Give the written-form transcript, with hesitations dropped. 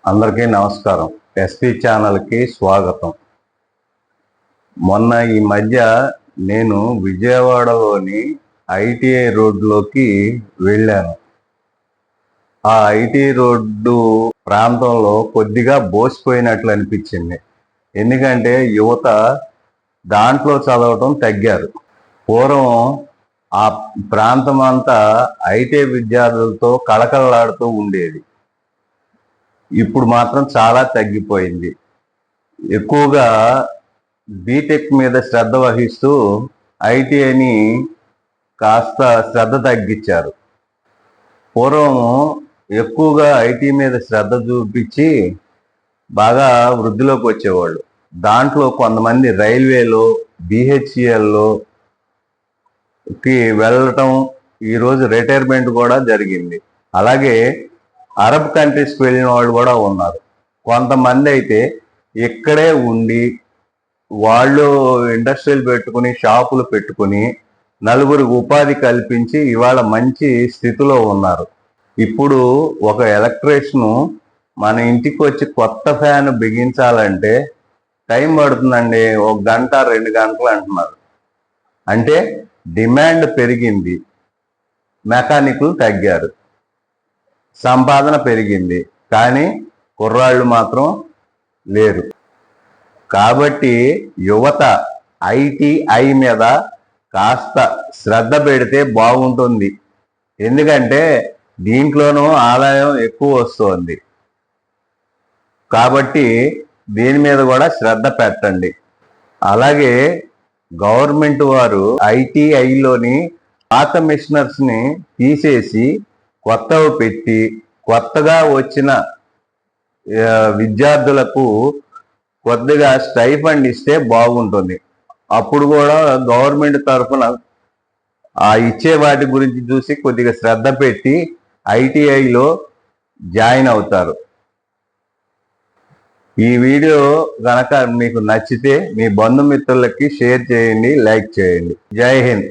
అందరికీ నమస్కారం. ఎస్పీ ఛానల్కి స్వాగతం. మొన్న ఈ మధ్య నేను విజయవాడలోని ఐటీఐ రోడ్లోకి వెళ్ళాను. ఆ ఐటీ రోడ్డు ప్రాంతంలో కొద్దిగా బోసిపోయినట్లు అనిపించింది. ఎందుకంటే యువత దాంట్లో చదవటం తగ్గారు. పూర్వం ఆ ప్రాంతం అంతా ఐటీ విద్యార్థులతో కళకళలాడుతూ ఉండేది. ఇప్పుడు మాత్రం చాలా తగ్గిపోయింది. ఎక్కువగా బీటెక్ మీద శ్రద్ధ వహిస్తూ ఐటీఐని కాస్త శ్రద్ధ తగ్గించారు. పూర్వం ఎక్కువగా ఐటీ మీద శ్రద్ధ చూపించి బాగా వృద్ధిలోకి వచ్చేవాళ్ళు. దాంట్లో కొంతమంది రైల్వేలో BHELలోకి వెళ్ళటం, ఈరోజు రిటైర్మెంట్ కూడా జరిగింది. అలాగే అరబ్ కంట్రీస్కి వెళ్ళిన వాళ్ళు కూడా ఉన్నారు. కొంతమంది అయితే ఇక్కడే ఉండి వాళ్ళు ఇండస్ట్రీలు పెట్టుకుని షాపులు పెట్టుకుని నలుగురికి ఉపాధి కల్పించి ఇవాళ మంచి స్థితిలో ఉన్నారు. ఇప్పుడు ఒక ఎలక్ట్రీషియన్ మన ఇంటికి వచ్చి కొత్త ఫ్యాన్ బిగించాలంటే టైం పడుతుందండి. 1 గంట 2 గంటలు అంటున్నారు. అంటే డిమాండ్ పెరిగింది, మెకానిక్లు తగ్గారు, సంపాదన పెరిగింది, కానీ కుర్రాళ్ళు మాత్రం లేరు. కాబట్టి యువత ఐటీఐ మీద కాస్త శ్రద్ధ పెడితే బాగుంటుంది. ఎందుకంటే దీంట్లోనూ ఆదాయం ఎక్కువ వస్తుంది. కాబట్టి దీని మీద కూడా శ్రద్ధ పెట్టండి. అలాగే గవర్నమెంట్ వారు ఐటీఐలోని పాత మిషనర్స్ని తీసేసి కొత్తవి పెట్టి కొత్తగా వచ్చిన విద్యార్థులకు కొద్దిగా స్టైఫండ్ ఇస్తే బాగుంటుంది. అప్పుడు కూడా గవర్నమెంట్ తరఫున ఆ ఇచ్చే వాటి గురించి చూసి కొద్దిగా శ్రద్ధ పెట్టి ఐటీఐలో జాయిన్ అవుతారు. ఈ వీడియో గనక మీకు నచ్చితే మీ బంధుమిత్రులకి షేర్ చేయండి, లైక్ చేయండి. జై హింద్.